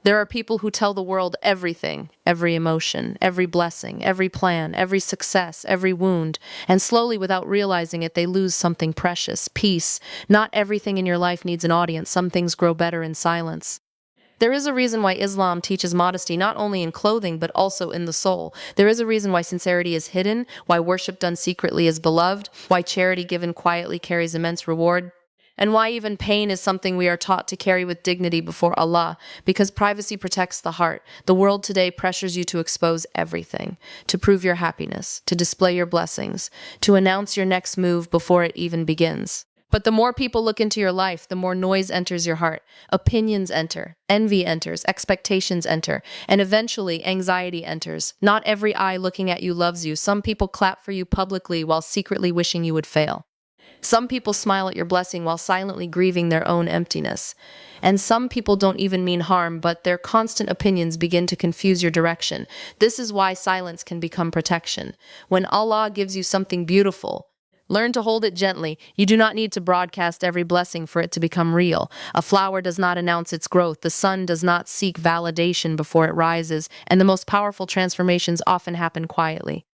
There are people who tell the world everything, every emotion, every blessing, every plan, every success, every wound, and slowly, without realizing it, they lose something precious, peace. Not everything in your life needs an audience. Some things grow better in silence. There is a reason why Islam teaches modesty not only in clothing but also in the soul. There is a reason why sincerity is hidden, why worship done secretly is beloved, why charity given quietly carries immense reward, and why even pain is something we are taught to carry with dignity before Allah, because privacy protects the heart. The world today pressures you to expose everything, to prove your happiness, to display your blessings, to announce your next move before it even begins. But the more people look into your life, the more noise enters your heart. Opinions enter, envy enters, expectations enter, and eventually anxiety enters. Not every eye looking at you loves you. Some people clap for you publicly while secretly wishing you would fail. Some people smile at your blessing while silently grieving their own emptiness. And some people don't even mean harm, but their constant opinions begin to confuse your direction. This is why silence can become protection. When Allah gives you something beautiful, learn to hold it gently. You do not need to broadcast every blessing for it to become real. A flower does not announce its growth. The sun does not seek validation before it rises, and the most powerful transformations often happen quietly.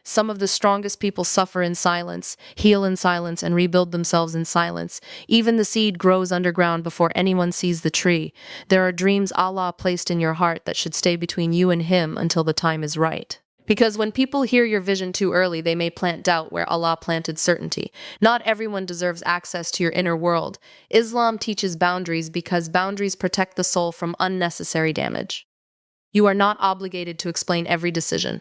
Some of the strongest people suffer in silence, heal in silence, and rebuild themselves in silence. Even the seed grows underground before anyone sees the tree. There are dreams Allah placed in your heart that should stay between you and Him until the time is right. Because when people hear your vision too early, they may plant doubt where Allah planted certainty. Not everyone deserves access to your inner world. Islam teaches boundaries because boundaries protect the soul from unnecessary damage. You are not obligated to explain every decision.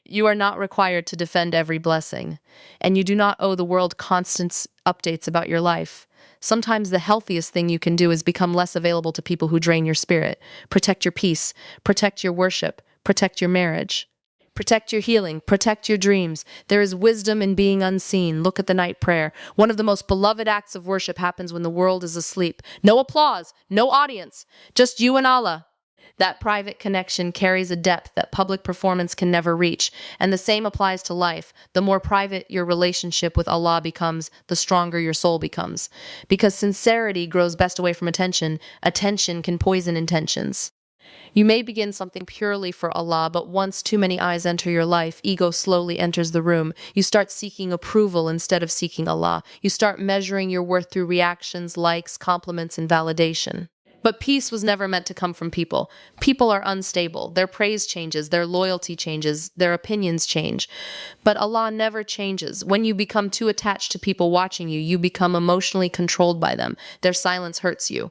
You are not required to defend every blessing, and you do not owe the world constant updates about your life. Sometimes the healthiest thing you can do is become less available to people who drain your spirit. Protect your peace, protect your worship, protect your marriage. Protect your healing, protect your dreams. There is wisdom in being unseen. Look at the night prayer. One of the most beloved acts of worship happens when the world is asleep. No applause, no audience, just you and Allah. That private connection carries a depth that public performance can never reach, and the same applies to life. The more private your relationship with Allah becomes, the stronger your soul becomes. Because sincerity grows best away from attention, attention can poison intentions. You may begin something purely for Allah, but once too many eyes enter your life, ego slowly enters the room. You start seeking approval instead of seeking Allah. You start measuring your worth through reactions, likes, compliments, and validation. But peace was never meant to come from people. People are unstable. Their praise changes, their loyalty changes, their opinions change. But Allah never changes. When you become too attached to people watching you, you become emotionally controlled by them. Their silence hurts you.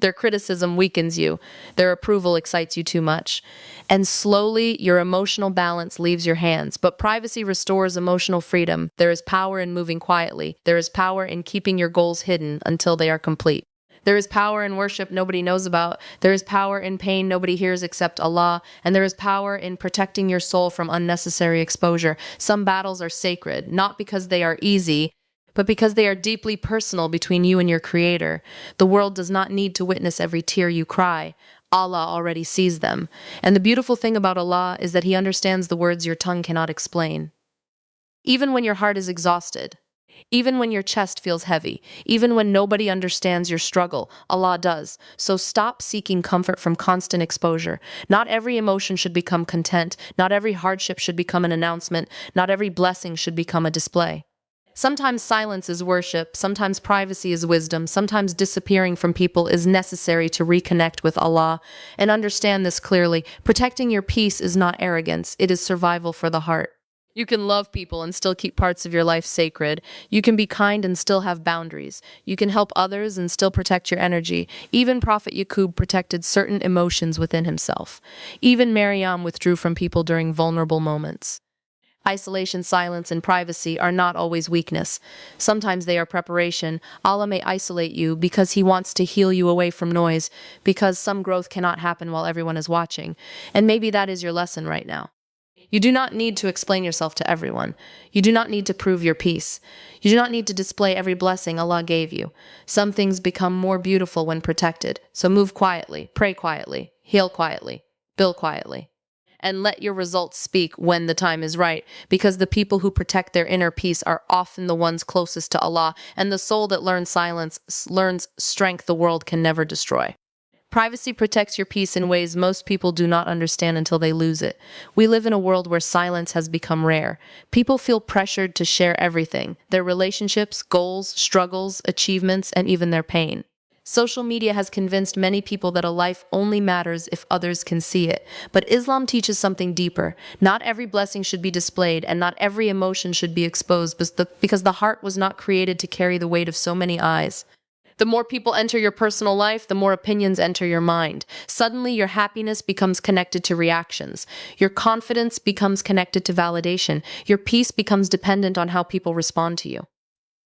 Their criticism weakens you. Their approval excites you too much. And slowly, your emotional balance leaves your hands. But privacy restores emotional freedom. There is power in moving quietly. There is power in keeping your goals hidden until they are complete. There is power in worship nobody knows about. There is power in pain nobody hears except Allah. And there is power in protecting your soul from unnecessary exposure. Some battles are sacred, not because they are easy, but because they are deeply personal between you and your Creator. The world does not need to witness every tear you cry. Allah already sees them. And the beautiful thing about Allah is that He understands the words your tongue cannot explain. Even when your heart is exhausted, even when your chest feels heavy, even when nobody understands your struggle, Allah does. So stop seeking comfort from constant exposure. Not every emotion should become content. Not every hardship should become an announcement. Not every blessing should become a display. Sometimes silence is worship, sometimes privacy is wisdom, sometimes disappearing from people is necessary to reconnect with Allah. And understand this clearly, protecting your peace is not arrogance, it is survival for the heart. You can love people and still keep parts of your life sacred. You can be kind and still have boundaries. You can help others and still protect your energy. Even Prophet Yaqub protected certain emotions within himself. Even Maryam withdrew from people during vulnerable moments. Isolation, silence, and privacy are not always weakness. Sometimes they are preparation. Allah may isolate you because He wants to heal you away from noise, because some growth cannot happen while everyone is watching. And maybe that is your lesson right now. You do not need to explain yourself to everyone. You do not need to prove your peace. You do not need to display every blessing Allah gave you. Some things become more beautiful when protected. So move quietly, pray quietly, heal quietly, build quietly. And let your results speak when the time is right, because the people who protect their inner peace are often the ones closest to Allah, and the soul that learns silence learns strength the world can never destroy. Privacy protects your peace in ways most people do not understand until they lose it. We live in a world where silence has become rare. People feel pressured to share everything, their relationships, goals, struggles, achievements, and even their pain. Social media has convinced many people that a life only matters if others can see it. But Islam teaches something deeper. Not every blessing should be displayed, and not every emotion should be exposed because the heart was not created to carry the weight of so many eyes. The more people enter your personal life, the more opinions enter your mind. Suddenly, your happiness becomes connected to reactions. Your confidence becomes connected to validation. Your peace becomes dependent on how people respond to you.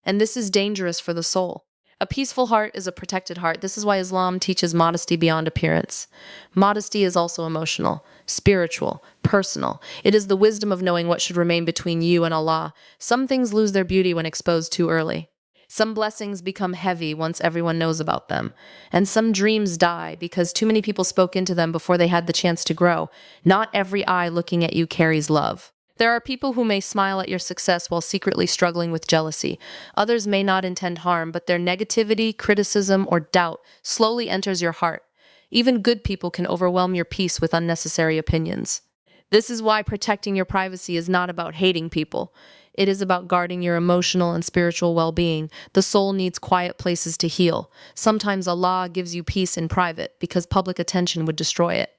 And this is dangerous for the soul. A peaceful heart is a protected heart. This is why Islam teaches modesty beyond appearance. Modesty is also emotional, spiritual, personal. It is the wisdom of knowing what should remain between you and Allah. Some things lose their beauty when exposed too early. Some blessings become heavy once everyone knows about them. And some dreams die because too many people spoke into them before they had the chance to grow. Not every eye looking at you carries love. There are people who may smile at your success while secretly struggling with jealousy. Others may not intend harm, but their negativity, criticism, or doubt slowly enters your heart. Even good people can overwhelm your peace with unnecessary opinions. This is why protecting your privacy is not about hating people. It is about guarding your emotional and spiritual well-being. The soul needs quiet places to heal. Sometimes Allah gives you peace in private because public attention would destroy it.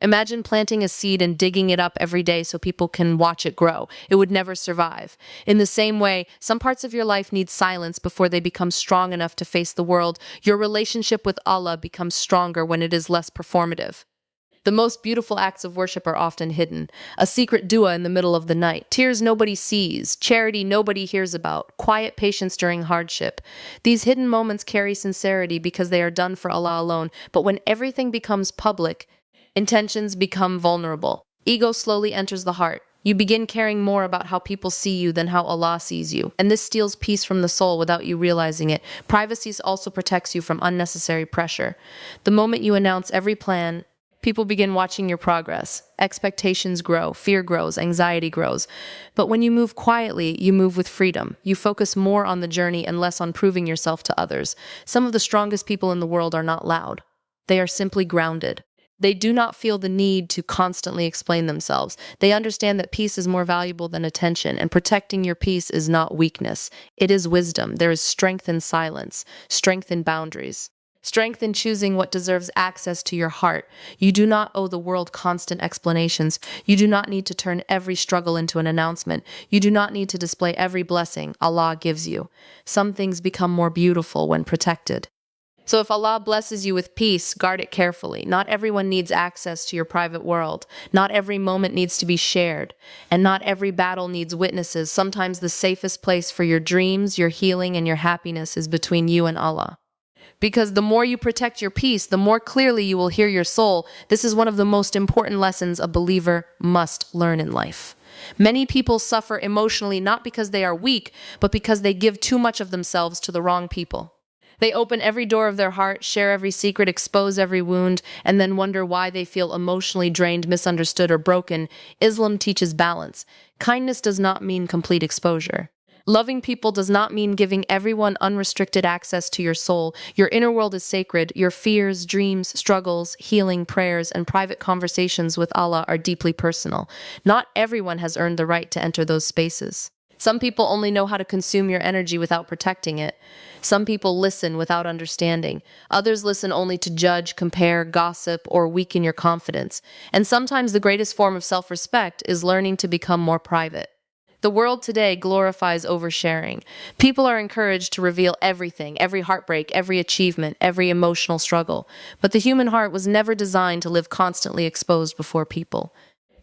Imagine planting a seed and digging it up every day so people can watch it grow. It would never survive. In the same way, some parts of your life need silence before they become strong enough to face the world. Your relationship with Allah becomes stronger when it is less performative. The most beautiful acts of worship are often hidden. A secret dua in the middle of the night, tears nobody sees, charity nobody hears about, quiet patience during hardship. These hidden moments carry sincerity because they are done for Allah alone. But when everything becomes public, intentions become vulnerable. Ego slowly enters the heart. You begin caring more about how people see you than how Allah sees you. And this steals peace from the soul without you realizing it. Privacy also protects you from unnecessary pressure. The moment you announce every plan, people begin watching your progress. Expectations grow, fear grows, anxiety grows. But when you move quietly, you move with freedom. You focus more on the journey and less on proving yourself to others. Some of the strongest people in the world are not loud. They are simply grounded. They do not feel the need to constantly explain themselves. They understand that peace is more valuable than attention, and protecting your peace is not weakness. It is wisdom. There is strength in silence, strength in boundaries, strength in choosing what deserves access to your heart. You do not owe the world constant explanations. You do not need to turn every struggle into an announcement. You do not need to display every blessing Allah gives you. Some things become more beautiful when protected. So if Allah blesses you with peace, guard it carefully. Not everyone needs access to your private world. Not every moment needs to be shared. And not every battle needs witnesses. Sometimes the safest place for your dreams, your healing, and your happiness is between you and Allah. Because the more you protect your peace, the more clearly you will hear your soul. This is one of the most important lessons a believer must learn in life. Many people suffer emotionally not because they are weak, but because they give too much of themselves to the wrong people. They open every door of their heart, share every secret, expose every wound, and then wonder why they feel emotionally drained, misunderstood, or broken. Islam teaches balance. Kindness does not mean complete exposure. Loving people does not mean giving everyone unrestricted access to your soul. Your inner world is sacred. Your fears, dreams, struggles, healing, prayers, and private conversations with Allah are deeply personal. Not everyone has earned the right to enter those spaces. Some people only know how to consume your energy without protecting it. Some people listen without understanding. Others listen only to judge, compare, gossip, or weaken your confidence. And sometimes the greatest form of self-respect is learning to become more private. The world today glorifies oversharing. People are encouraged to reveal everything, every heartbreak, every achievement, every emotional struggle. But the human heart was never designed to live constantly exposed before people.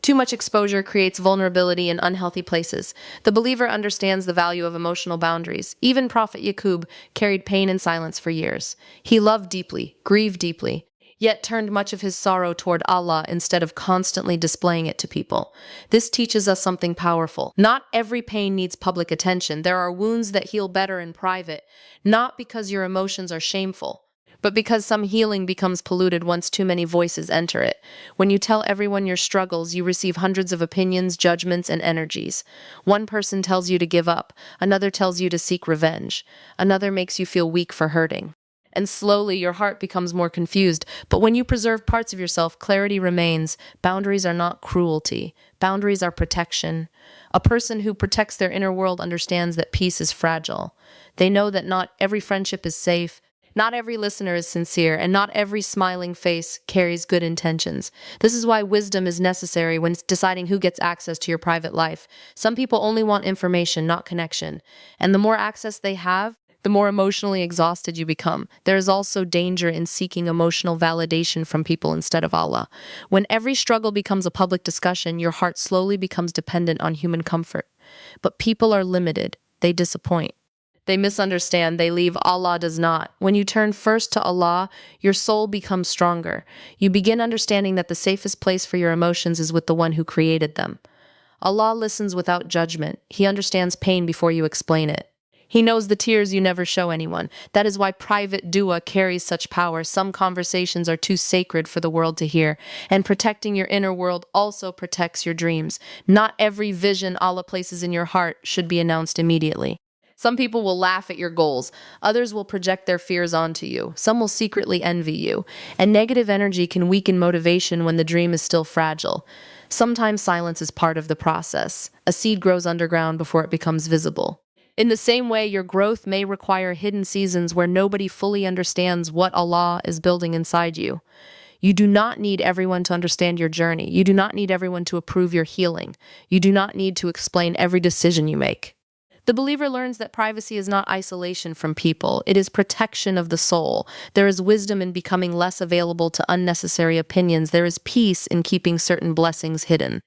Too much exposure creates vulnerability in unhealthy places. The believer understands the value of emotional boundaries. Even Prophet Yaqub carried pain in silence for years. He loved deeply, grieved deeply, yet turned much of his sorrow toward Allah instead of constantly displaying it to people. This teaches us something powerful. Not every pain needs public attention. There are wounds that heal better in private, not because your emotions are shameful, but because some healing becomes polluted once too many voices enter it. When you tell everyone your struggles, you receive hundreds of opinions, judgments, and energies. One person tells you to give up, another tells you to seek revenge, another makes you feel weak for hurting. and slowly your heart becomes more confused. But when you preserve parts of yourself, clarity remains. Boundaries are not cruelty, boundaries are protection. A person who protects their inner world understands that peace is fragile. They know that not every friendship is safe. Not every listener is sincere, and not every smiling face carries good intentions. This is why wisdom is necessary when deciding who gets access to your private life. Some people only want information, not connection. And the more access they have, the more emotionally exhausted you become. There is also danger in seeking emotional validation from people instead of Allah. When every struggle becomes a public discussion, your heart slowly becomes dependent on human comfort. But people are limited. They disappoint. They misunderstand, they leave. Allah does not. When you turn first to Allah, your soul becomes stronger. You begin understanding that the safest place for your emotions is with the one who created them. Allah listens without judgment. He understands pain before you explain it. He knows the tears you never show anyone. That is why private dua carries such power. Some conversations are too sacred for the world to hear, and protecting your inner world also protects your dreams. Not every vision Allah places in your heart should be announced immediately. Some people will laugh at your goals. Others will project their fears onto you. Some will secretly envy you. And negative energy can weaken motivation when the dream is still fragile. Sometimes silence is part of the process. A seed grows underground before it becomes visible. In the same way, your growth may require hidden seasons where nobody fully understands what Allah is building inside you. You do not need everyone to understand your journey. You do not need everyone to approve your healing. You do not need to explain every decision you make. The believer learns that privacy is not isolation from people, it is protection of the soul. There is wisdom in becoming less available to unnecessary opinions. There is peace in keeping certain blessings hidden.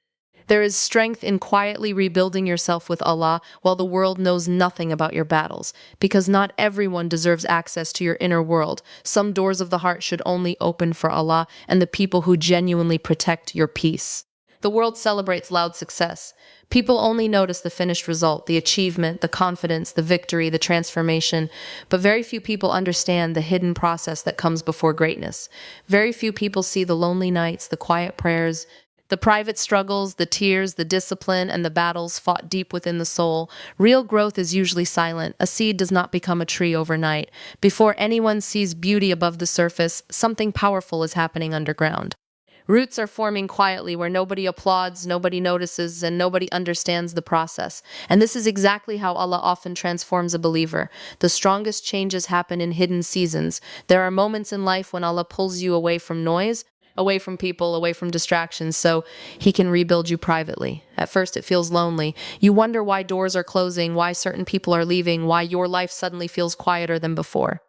There is strength in quietly rebuilding yourself with Allah while the world knows nothing about your battles, because not everyone deserves access to your inner world. Some doors of the heart should only open for Allah and the people who genuinely protect your peace. The world celebrates loud success. People only notice the finished result, the achievement, the confidence, the victory, the transformation, but very few people understand the hidden process that comes before greatness. Very few people see the lonely nights, the quiet prayers, the private struggles, the tears, the discipline, and the battles fought deep within the soul. Real growth is usually silent. A seed does not become a tree overnight. Before anyone sees beauty above the surface, something powerful is happening underground. Roots are forming quietly where nobody applauds, nobody notices, and nobody understands the process. And this is exactly how Allah often transforms a believer. The strongest changes happen in hidden seasons. There are moments in life when Allah pulls you away from noise, away from people, away from distractions, so He can rebuild you privately. At first, it feels lonely. You wonder why doors are closing, why certain people are leaving, why your life suddenly feels quieter than before.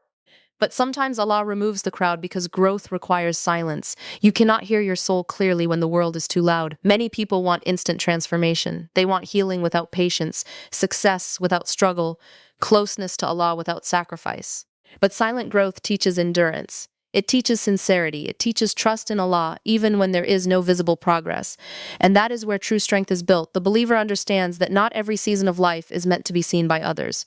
But sometimes Allah removes the crowd because growth requires silence. You cannot hear your soul clearly when the world is too loud. Many people want instant transformation. They want healing without patience, success without struggle, closeness to Allah without sacrifice. But silent growth teaches endurance. It teaches sincerity. It teaches trust in Allah, even when there is no visible progress. And that is where true strength is built. The believer understands that not every season of life is meant to be seen by others.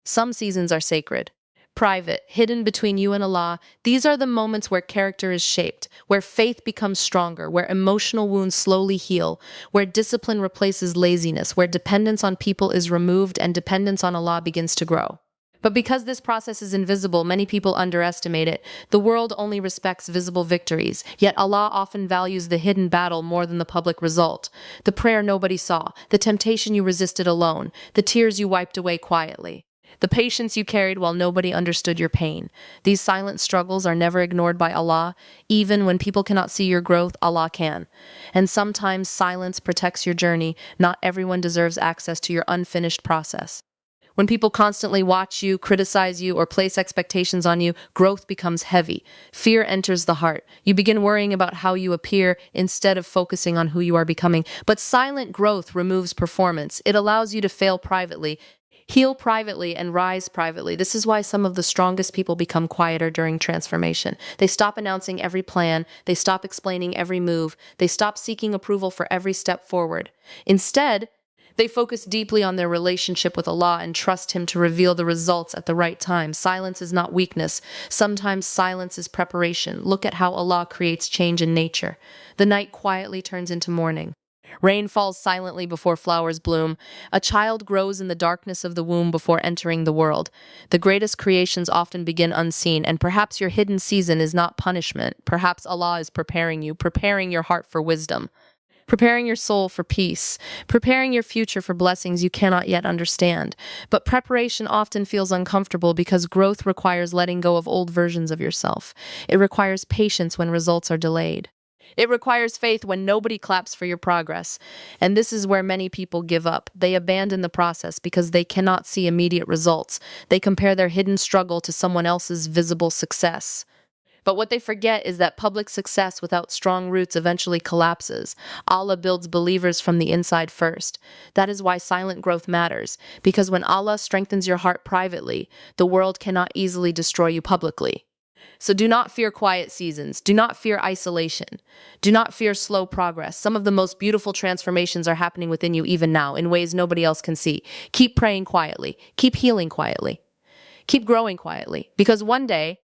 Some seasons are sacred, private, hidden between you and Allah. These are the moments where character is shaped, where faith becomes stronger, where emotional wounds slowly heal, where discipline replaces laziness, where dependence on people is removed and dependence on Allah begins to grow. But because this process is invisible, many people underestimate it. The world only respects visible victories, yet Allah often values the hidden battle more than the public result. The prayer nobody saw, the temptation you resisted alone, the tears you wiped away quietly, the patience you carried while nobody understood your pain. These silent struggles are never ignored by Allah. Even when people cannot see your growth, Allah can. And sometimes silence protects your journey. Not everyone deserves access to your unfinished process. When people constantly watch you, criticize you, or place expectations on you, growth becomes heavy. Fear enters the heart. You begin worrying about how you appear instead of focusing on who you are becoming. But silent growth removes performance. It allows you to fail privately, heal privately, and rise privately. This is why some of the strongest people become quieter during transformation. They stop announcing every plan. They stop explaining every move. They stop seeking approval for every step forward. Instead, they focus deeply on their relationship with Allah and trust Him to reveal the results at the right time. Silence is not weakness. Sometimes silence is preparation. Look at how Allah creates change in nature. The night quietly turns into morning. Rain falls silently before flowers bloom. A child grows in the darkness of the womb before entering the world. The greatest creations often begin unseen, and perhaps your hidden season is not punishment. Perhaps Allah is preparing you, preparing your heart for wisdom, preparing your soul for peace, preparing your future for blessings you cannot yet understand. But preparation often feels uncomfortable because growth requires letting go of old versions of yourself. It requires patience when results are delayed. It requires faith when nobody claps for your progress. And this is where many people give up. They abandon the process because they cannot see immediate results. They compare their hidden struggle to someone else's visible success. But what they forget is that public success without strong roots eventually collapses. Allah builds believers from the inside first. That is why silent growth matters, because when Allah strengthens your heart privately, the world cannot easily destroy you publicly. So do not fear quiet seasons. Do not fear isolation. Do not fear slow progress. Some of the most beautiful transformations are happening within you even now in ways nobody else can see. Keep praying quietly. Keep healing quietly. Keep growing quietly, because one day,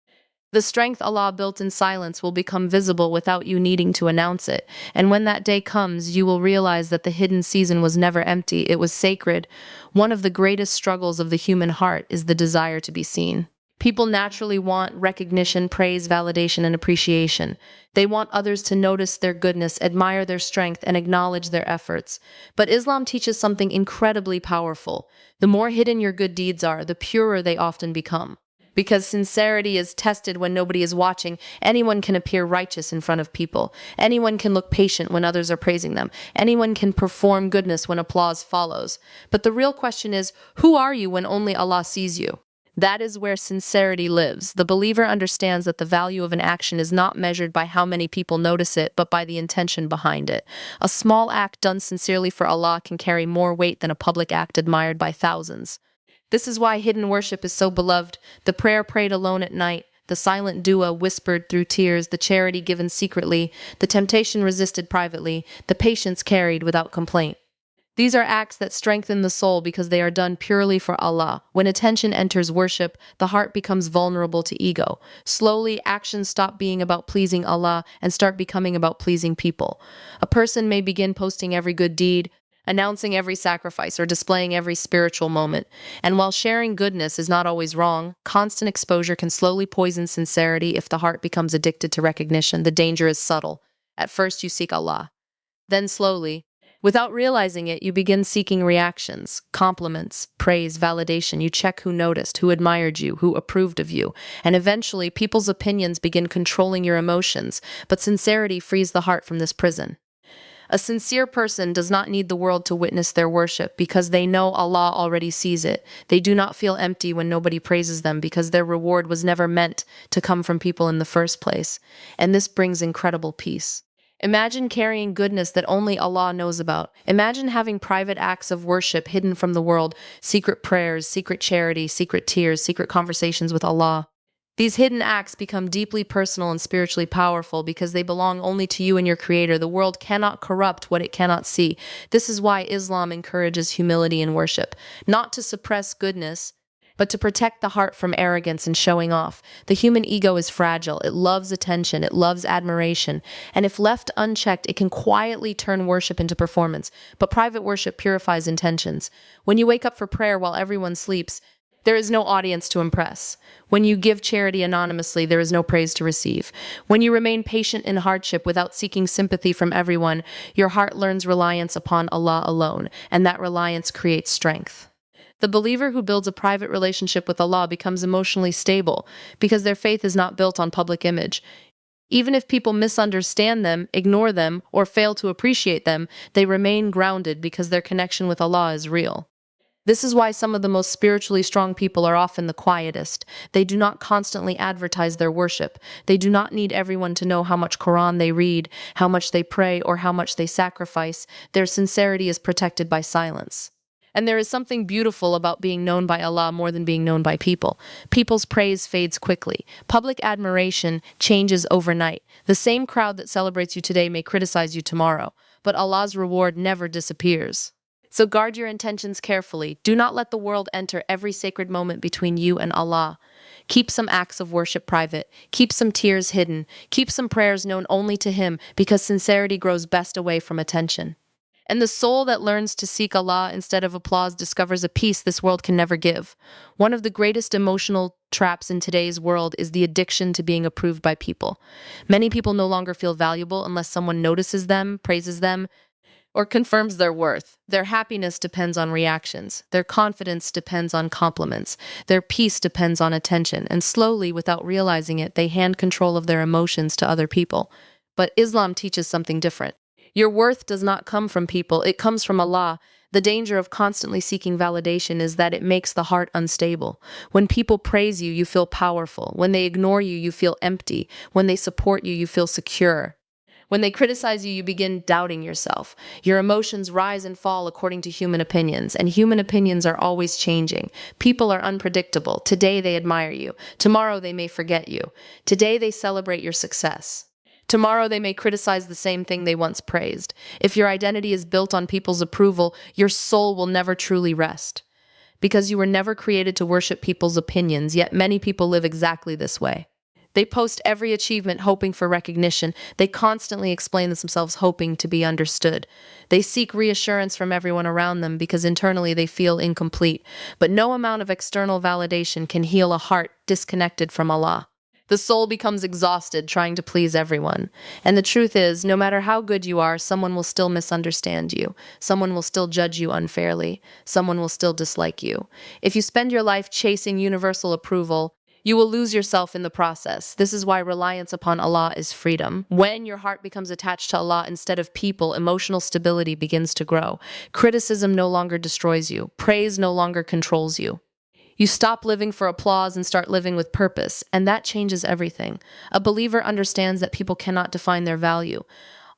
the strength Allah built in silence will become visible without you needing to announce it. And when that day comes, you will realize that the hidden season was never empty, it was sacred. One of the greatest struggles of the human heart is the desire to be seen. People naturally want recognition, praise, validation, and appreciation. They want others to notice their goodness, admire their strength, and acknowledge their efforts. But Islam teaches something incredibly powerful. The more hidden your good deeds are, the purer they often become. Because sincerity is tested when nobody is watching, anyone can appear righteous in front of people. Anyone can look patient when others are praising them. Anyone can perform goodness when applause follows. But the real question is, who are you when only Allah sees you? That is where sincerity lives. The believer understands that the value of an action is not measured by how many people notice it, but by the intention behind it. A small act done sincerely for Allah can carry more weight than a public act admired by thousands. This is why hidden worship is so beloved. The prayer prayed alone at night, the silent dua whispered through tears, the charity given secretly, the temptation resisted privately, the patience carried without complaint. These are acts that strengthen the soul because they are done purely for Allah. When attention enters worship, the heart becomes vulnerable to ego. Slowly, actions stop being about pleasing Allah and start becoming about pleasing people. A person may begin posting every good deed, announcing every sacrifice, or displaying every spiritual moment. And while sharing goodness is not always wrong, constant exposure can slowly poison sincerity if the heart becomes addicted to recognition. The danger is subtle. At first, you seek Allah. Then slowly, without realizing it, you begin seeking reactions, compliments, praise, validation. You check who noticed, who admired you, who approved of you. And eventually, people's opinions begin controlling your emotions. But sincerity frees the heart from this prison. A sincere person does not need the world to witness their worship because they know Allah already sees it. They do not feel empty when nobody praises them because their reward was never meant to come from people in the first place. And this brings incredible peace. Imagine carrying goodness that only Allah knows about. Imagine having private acts of worship hidden from the world, secret prayers, secret charity, secret tears, secret conversations with Allah. These hidden acts become deeply personal and spiritually powerful because they belong only to you and your Creator. The world cannot corrupt what it cannot see. This is why Islam encourages humility in worship, not to suppress goodness, but to protect the heart from arrogance and showing off. The human ego is fragile. It loves attention. It loves admiration. And if left unchecked, it can quietly turn worship into performance. But private worship purifies intentions. When you wake up for prayer while everyone sleeps, there is no audience to impress. When you give charity anonymously, there is no praise to receive. When you remain patient in hardship without seeking sympathy from everyone, your heart learns reliance upon Allah alone, and that reliance creates strength. The believer who builds a private relationship with Allah becomes emotionally stable because their faith is not built on public image. Even if people misunderstand them, ignore them, or fail to appreciate them, they remain grounded because their connection with Allah is real. This is why some of the most spiritually strong people are often the quietest. They do not constantly advertise their worship. They do not need everyone to know how much Quran they read, how much they pray, or how much they sacrifice. Their sincerity is protected by silence. And there is something beautiful about being known by Allah more than being known by people. People's praise fades quickly. Public admiration changes overnight. The same crowd that celebrates you today may criticize you tomorrow, but Allah's reward never disappears. So guard your intentions carefully. Do not let the world enter every sacred moment between you and Allah. Keep some acts of worship private. Keep some tears hidden. Keep some prayers known only to Him, because sincerity grows best away from attention. And the soul that learns to seek Allah instead of applause discovers a peace this world can never give. One of the greatest emotional traps in today's world is the addiction to being approved by people. Many people no longer feel valuable unless someone notices them, praises them, or confirms their worth. Their happiness depends on reactions. Their confidence depends on compliments. Their peace depends on attention. And slowly, without realizing it, they hand control of their emotions to other people. But Islam teaches something different. Your worth does not come from people, it comes from Allah. The danger of constantly seeking validation is that it makes the heart unstable. When people praise you, you feel powerful. When they ignore you, you feel empty. When they support you, you feel secure. When they criticize you, you begin doubting yourself. Your emotions rise and fall according to human opinions, and human opinions are always changing. People are unpredictable. Today they admire you. Tomorrow they may forget you. Today they celebrate your success. Tomorrow they may criticize the same thing they once praised. If your identity is built on people's approval, your soul will never truly rest. Because you were never created to worship people's opinions, yet many people live exactly this way. They post every achievement hoping for recognition. They constantly explain themselves hoping to be understood. They seek reassurance from everyone around them because internally they feel incomplete. But no amount of external validation can heal a heart disconnected from Allah. The soul becomes exhausted trying to please everyone. And the truth is, no matter how good you are, someone will still misunderstand you. Someone will still judge you unfairly. Someone will still dislike you. If you spend your life chasing universal approval, you will lose yourself in the process. This is why reliance upon Allah is freedom. When your heart becomes attached to Allah instead of people, emotional stability begins to grow. Criticism no longer destroys you. Praise no longer controls you. You stop living for applause and start living with purpose, and that changes everything. A believer understands that people cannot define their value.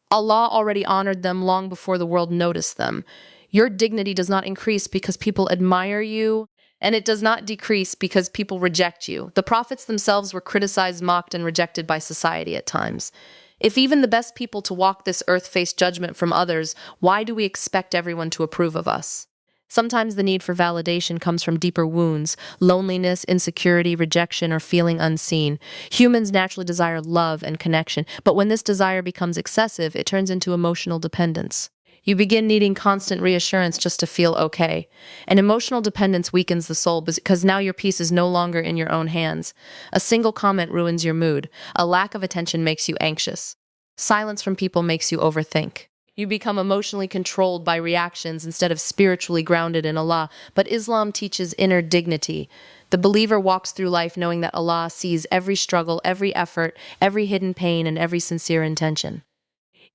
Allah already honored them long before the world noticed them. Your dignity does not increase because people admire you, and it does not decrease because people reject you. The prophets themselves were criticized, mocked, and rejected by society at times. If even the best people to walk this earth face judgment from others, why do we expect everyone to approve of us? Sometimes the need for validation comes from deeper wounds, loneliness, insecurity, rejection, or feeling unseen. Humans naturally desire love and connection, but when this desire becomes excessive, it turns into emotional dependence. You begin needing constant reassurance just to feel okay. And emotional dependence weakens the soul because now your peace is no longer in your own hands. A single comment ruins your mood. A lack of attention makes you anxious. Silence from people makes you overthink. You become emotionally controlled by reactions instead of spiritually grounded in Allah. But Islam teaches inner dignity. The believer walks through life knowing that Allah sees every struggle, every effort, every hidden pain, and every sincere intention.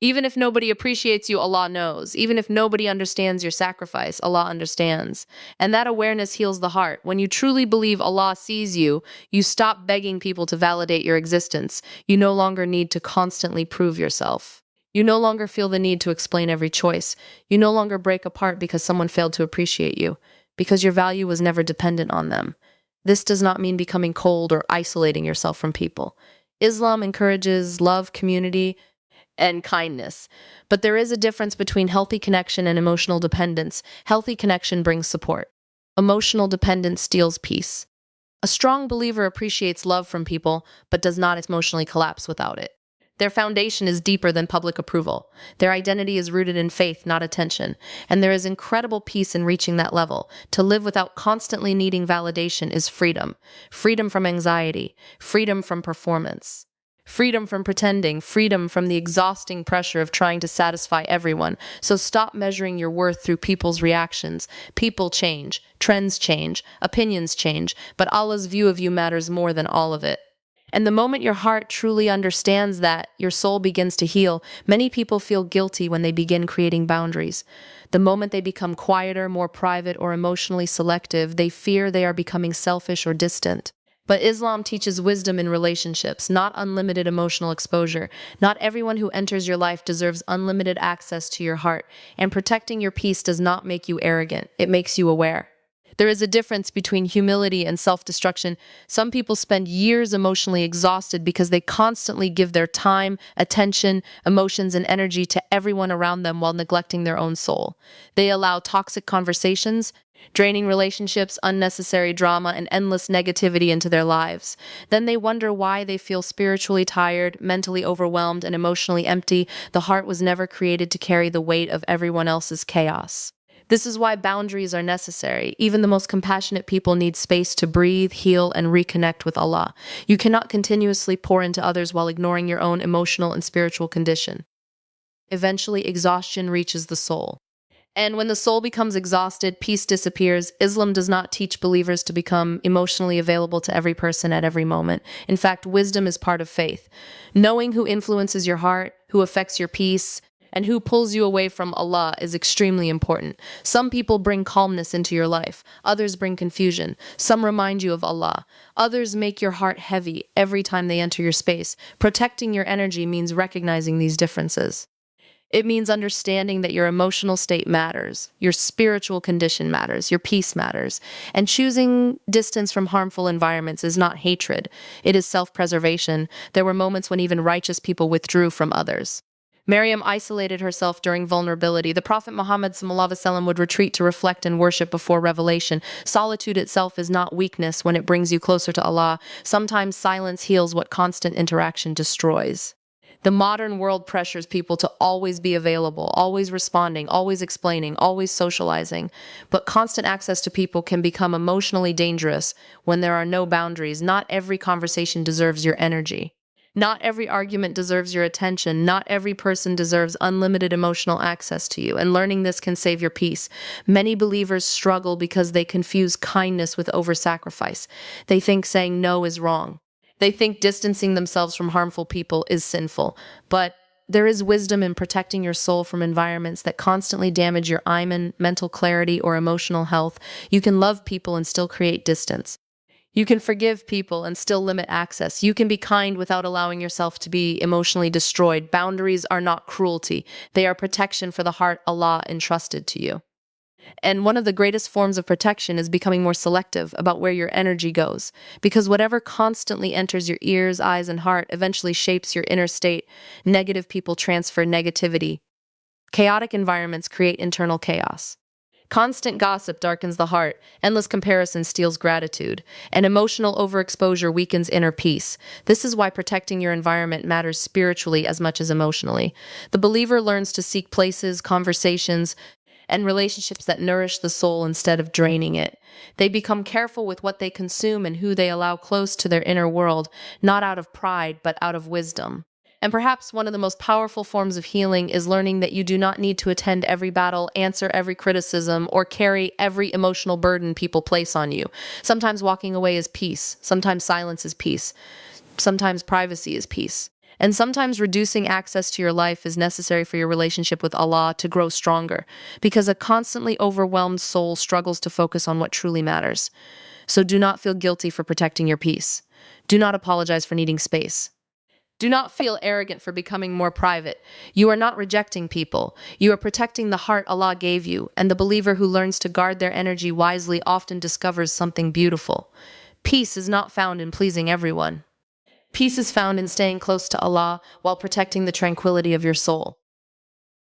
Even if nobody appreciates you, Allah knows. Even if nobody understands your sacrifice, Allah understands. And that awareness heals the heart. When you truly believe Allah sees you, you stop begging people to validate your existence. You no longer need to constantly prove yourself. You no longer feel the need to explain every choice. You no longer break apart because someone failed to appreciate you, because your value was never dependent on them. This does not mean becoming cold or isolating yourself from people. Islam encourages love, community, and kindness. But there is a difference between healthy connection and emotional dependence. Healthy connection brings support. Emotional dependence steals peace. A strong believer appreciates love from people, but does not emotionally collapse without it. Their foundation is deeper than public approval. Their identity is rooted in faith, not attention. And there is incredible peace in reaching that level. To live without constantly needing validation is freedom. Freedom from anxiety. Freedom from performance. Freedom from pretending. Freedom from the exhausting pressure of trying to satisfy everyone. So stop measuring your worth through people's reactions. People change. Trends change. Opinions change. But Allah's view of you matters more than all of it. And the moment your heart truly understands that, your soul begins to heal. Many people feel guilty when they begin creating boundaries. The moment they become quieter, more private, or emotionally selective, they fear they are becoming selfish or distant. But Islam teaches wisdom in relationships, not unlimited emotional exposure. Not everyone who enters your life deserves unlimited access to your heart, and protecting your peace does not make you arrogant. It makes you aware. There is a difference between humility and self-destruction. Some people spend years emotionally exhausted because they constantly give their time, attention, emotions, and energy to everyone around them while neglecting their own soul. They allow toxic conversations, draining relationships, unnecessary drama, and endless negativity into their lives. Then they wonder why they feel spiritually tired, mentally overwhelmed, and emotionally empty. The heart was never created to carry the weight of everyone else's chaos. This is why boundaries are necessary. Even the most compassionate people need space to breathe, heal, and reconnect with Allah. You cannot continuously pour into others while ignoring your own emotional and spiritual condition. Eventually, exhaustion reaches the soul. And when the soul becomes exhausted, peace disappears. Islam does not teach believers to become emotionally available to every person at every moment. In fact, wisdom is part of faith. Knowing who influences your heart, who affects your peace, and who pulls you away from Allah is extremely important. Some people bring calmness into your life. Others bring confusion. Some remind you of Allah. Others make your heart heavy every time they enter your space. Protecting your energy means recognizing these differences. It means understanding that your emotional state matters, your spiritual condition matters, your peace matters. And choosing distance from harmful environments is not hatred, it is self-preservation. There were moments when even righteous people withdrew from others. Miriam isolated herself during vulnerability. The Prophet Muhammad SAW would retreat to reflect and worship before revelation. Solitude itself is not weakness when it brings you closer to Allah. Sometimes silence heals what constant interaction destroys. The modern world pressures people to always be available, always responding, always explaining, always socializing. But constant access to people can become emotionally dangerous when there are no boundaries. Not every conversation deserves your energy. Not every argument deserves your attention. Not every person deserves unlimited emotional access to you. And learning this can save your peace. Many believers struggle because they confuse kindness with over-sacrifice. They think saying no is wrong. They think distancing themselves from harmful people is sinful, but there is wisdom in protecting your soul from environments that constantly damage your iman, mental clarity, or emotional health. You can love people and still create distance. You can forgive people and still limit access. You can be kind without allowing yourself to be emotionally destroyed. Boundaries are not cruelty. They are protection for the heart Allah entrusted to you. And one of the greatest forms of protection is becoming more selective about where your energy goes. Because whatever constantly enters your ears, eyes, and heart eventually shapes your inner state. Negative people transfer negativity. Chaotic environments create internal chaos. Constant gossip darkens the heart, endless comparison steals gratitude, and emotional overexposure weakens inner peace. This is why protecting your environment matters spiritually as much as emotionally. The believer learns to seek places, conversations, and relationships that nourish the soul instead of draining it. They become careful with what they consume and who they allow close to their inner world, not out of pride, but out of wisdom. And perhaps one of the most powerful forms of healing is learning that you do not need to attend every battle, answer every criticism, or carry every emotional burden people place on you. Sometimes walking away is peace. Sometimes silence is peace. Sometimes privacy is peace. And sometimes reducing access to your life is necessary for your relationship with Allah to grow stronger, because a constantly overwhelmed soul struggles to focus on what truly matters. So do not feel guilty for protecting your peace. Do not apologize for needing space. Do not feel arrogant for becoming more private. You are not rejecting people. You are protecting the heart Allah gave you, and the believer who learns to guard their energy wisely often discovers something beautiful. Peace is not found in pleasing everyone. Peace is found in staying close to Allah while protecting the tranquility of your soul.